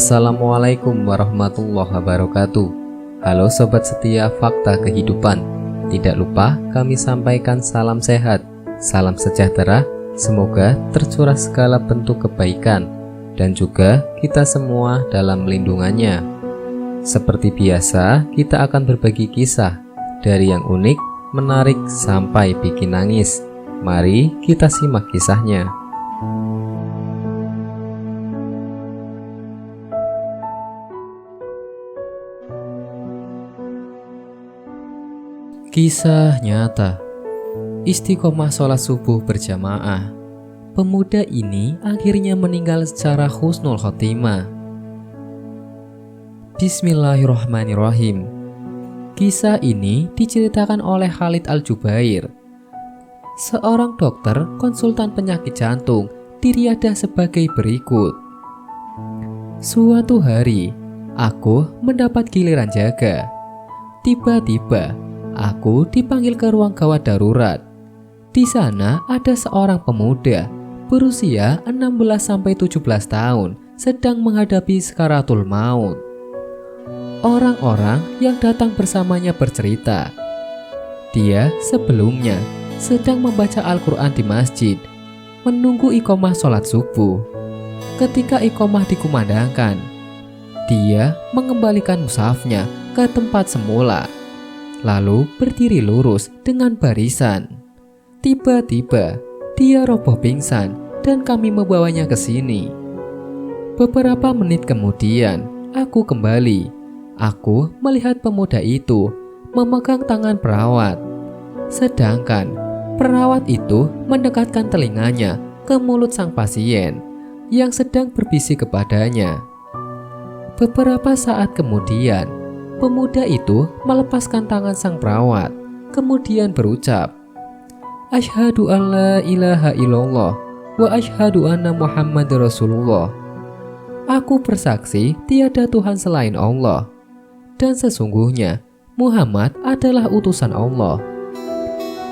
Assalamualaikum warahmatullahi wabarakatuh. Halo sobat setia Fakta Kehidupan. Tidak lupa kami sampaikan salam sehat, salam sejahtera. Semoga tercurah segala bentuk kebaikan dan juga kita semua dalam lindungannya. Seperti biasa, kita akan berbagi kisah dari yang unik, menarik sampai bikin nangis. Mari kita simak kisahnya. Kisah nyata. Istiqomah sholat subuh berjamaah. Pemuda ini akhirnya meninggal secara husnul khotimah. Bismillahirrahmanirrahim. Kisah ini diceritakan oleh Khalid Al-Jubair, seorang dokter konsultan penyakit jantung di Riyadh sebagai berikut. Suatu hari, aku mendapat giliran jaga. Tiba-tiba aku dipanggil ke ruang gawat darurat. Di sana ada seorang pemuda berusia 16-17 tahun sedang menghadapi sakaratul maut. Orang-orang yang datang bersamanya bercerita, dia sebelumnya sedang membaca Al-Quran di masjid, menunggu iqomah sholat subuh. Ketika iqomah dikumandangkan, dia mengembalikan mushafnya ke tempat semula, lalu berdiri lurus dengan barisan. Tiba-tiba dia roboh pingsan dan kami membawanya ke sini. Beberapa menit kemudian aku kembali. Aku melihat pemuda itu memegang tangan perawat, sedangkan perawat itu mendekatkan telinganya ke mulut sang pasien yang sedang berbisik kepadanya. Beberapa saat kemudian pemuda itu melepaskan tangan sang perawat, kemudian berucap, "Asyhadu an la ilaha illallah wa asyhadu anna Muhammadar Rasulullah." Aku bersaksi tiada Tuhan selain Allah, dan sesungguhnya Muhammad adalah utusan Allah.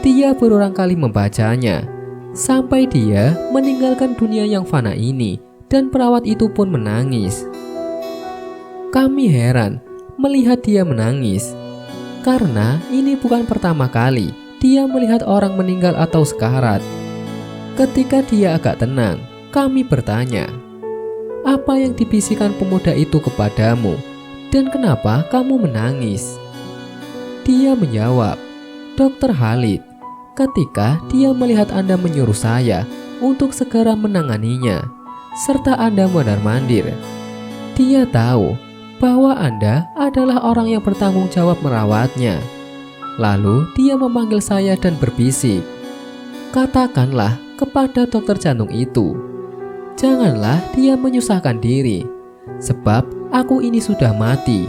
Dia berulang kali membacanya, sampai dia meninggalkan dunia yang fana ini, dan perawat itu pun menangis. Kami heran melihat dia menangis, karena ini bukan pertama kali dia melihat orang meninggal atau sekarat. Ketika dia agak tenang, kami bertanya, "Apa yang dibisikkan pemuda itu kepadamu, dan kenapa kamu menangis?" Dia menjawab, "Dokter Khalid, ketika dia melihat Anda menyuruh saya untuk segera menanganinya, serta Anda mondar-mandir, dia tahu bahwa Anda adalah orang yang bertanggung jawab merawatnya. Lalu dia memanggil saya dan berbisik, 'Katakanlah kepada dokter jantung itu, janganlah dia menyusahkan diri, sebab aku ini sudah mati.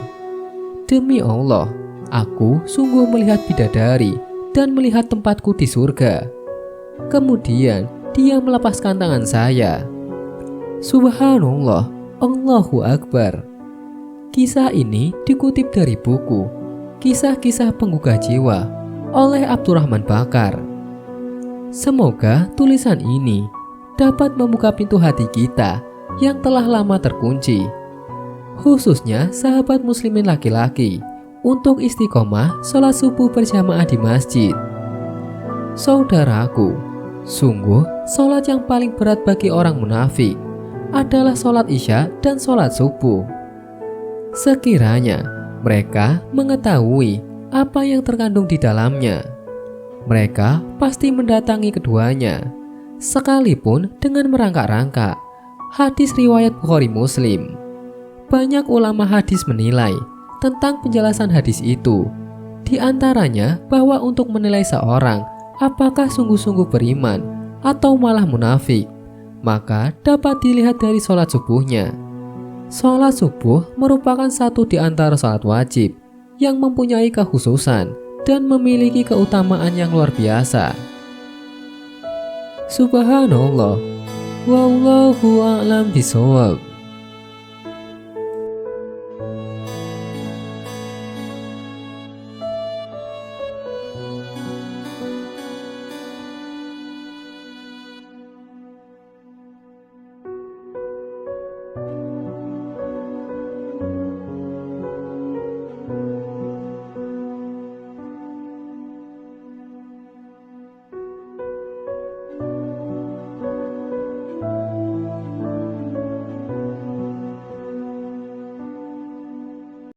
Demi Allah, aku sungguh melihat bidadari dan melihat tempatku di surga.' Kemudian dia melepaskan tangan saya. Subhanallah, Allahu Akbar." Kisah ini dikutip dari buku Kisah-Kisah Penggugah Jiwa oleh Abdurrahman Bakar. Semoga tulisan ini dapat membuka pintu hati kita yang telah lama terkunci, khususnya sahabat muslimin laki-laki, untuk istiqomah sholat subuh berjamaah di masjid. Saudaraku, sungguh sholat yang paling berat bagi orang munafik adalah sholat isya dan sholat subuh. Sekiranya mereka mengetahui apa yang terkandung di dalamnya, mereka pasti mendatangi keduanya, sekalipun dengan merangkak-rangkak. Hadis riwayat Bukhari Muslim. Banyak ulama hadis menilai tentang penjelasan hadis itu, di antaranya bahwa untuk menilai seorang apakah sungguh-sungguh beriman atau malah munafik, maka dapat dilihat dari sholat subuhnya. Sholat subuh merupakan satu di antara sholat wajib yang mempunyai kekhususan dan memiliki keutamaan yang luar biasa. Subhanallah, wallahu a'lam bishawab.